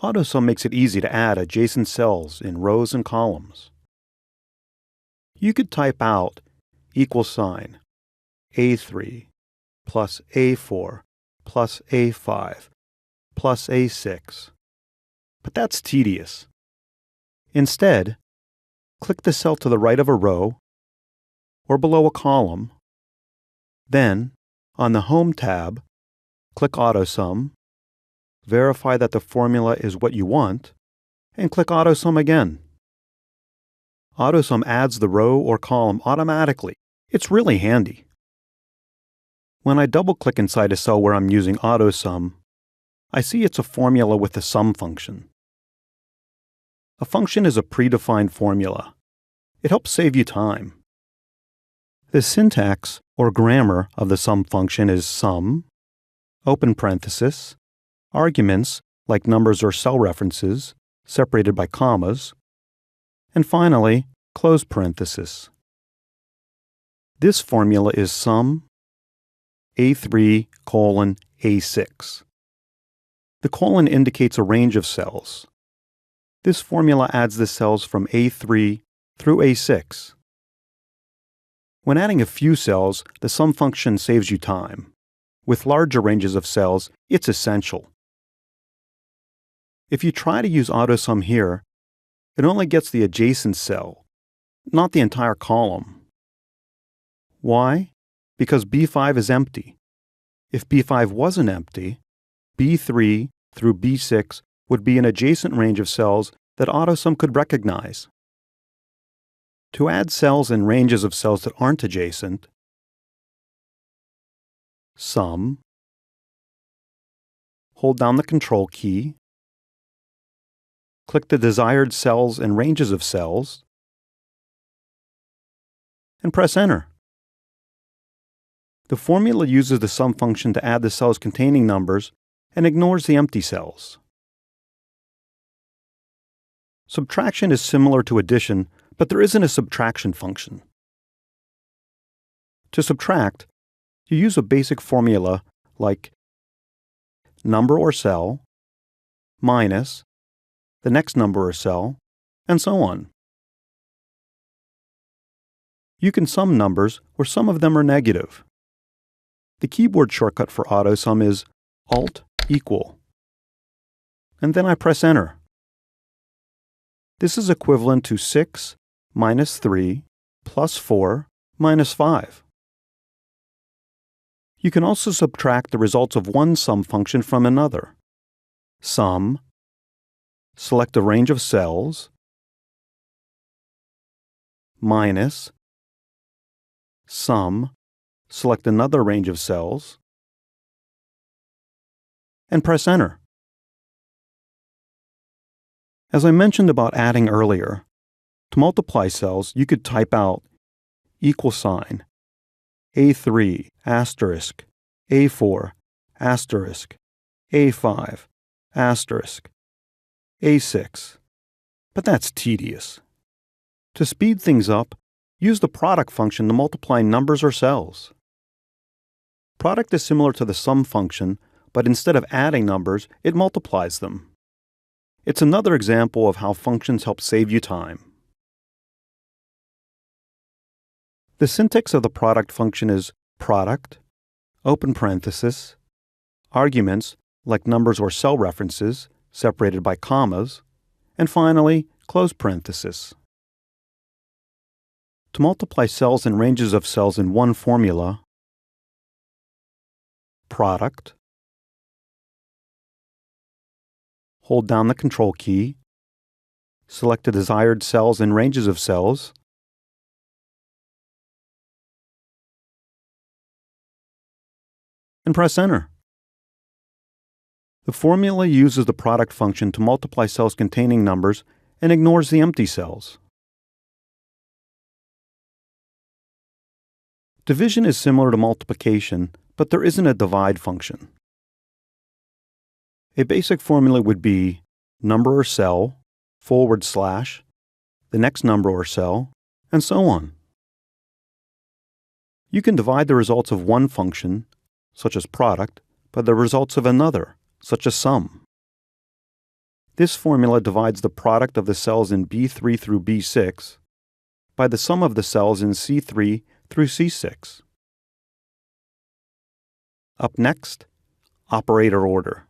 AutoSum makes it easy to add adjacent cells in rows and columns. You could type out equal sign A3 plus A4 plus A5 plus A6, but that's tedious. Instead, click the cell to the right of a row or below a column. Then, on the Home tab, click AutoSum, verify that the formula is what you want, and click AutoSum again. AutoSum adds the row or column automatically. It's really handy. When I double-click inside a cell where I'm using AutoSum, I see it's a formula with a sum function. A function is a predefined formula. It helps save you time. The syntax or grammar of the sum function is sum, open parenthesis, arguments like numbers or cell references, separated by commas, and finally, close parenthesis. This formula is sum A3 colon A6. The colon indicates a range of cells. This formula adds the cells from A3 through A6. When adding a few cells, the sum function saves you time. With larger ranges of cells, it's essential. If you try to use AutoSum here, it only gets the adjacent cell, not the entire column. Why? Because B5 is empty. If B5 wasn't empty, B3 through B6 would be an adjacent range of cells that AutoSum could recognize. To add cells in ranges of cells that aren't adjacent, sum, hold down the Control key, click the desired cells and ranges of cells, and press Enter. The formula uses the sum function to add the cells containing numbers and ignores the empty cells. Subtraction is similar to addition, but there isn't a subtraction function. To subtract, you use a basic formula like number or cell minus the next number or cell, and so on. You can sum numbers where some of them are negative. The keyboard shortcut for AutoSum is Alt equal, and then I press Enter. This is equivalent to 6 minus 3 plus 4 minus 5. You can also subtract the results of one sum function from another. Sum, select a range of cells, minus, sum, select another range of cells, and press Enter. As I mentioned about adding earlier, to multiply cells, you could type out equal sign A3 asterisk A4 asterisk A5 asterisk A6, but that's tedious. To speed things up, use the product function to multiply numbers or cells. Product is similar to the sum function, but instead of adding numbers, it multiplies them. It's another example of how functions help save you time. The syntax of the product function is product, open parenthesis, arguments like numbers or cell references, separated by commas, and finally, close parenthesis. To multiply cells and ranges of cells in one formula, product, hold down the Control key, select the desired cells and ranges of cells, and press Enter. The formula uses the product function to multiply cells containing numbers and ignores the empty cells. Division is similar to multiplication, but there isn't a divide function. A basic formula would be number or cell, / the next number or cell, and so on. You can divide the results of one function, such as product, by the results of another, such as sum. This formula divides the product of the cells in B3 through B6 by the sum of the cells in C3 through C6. Up next, operator order.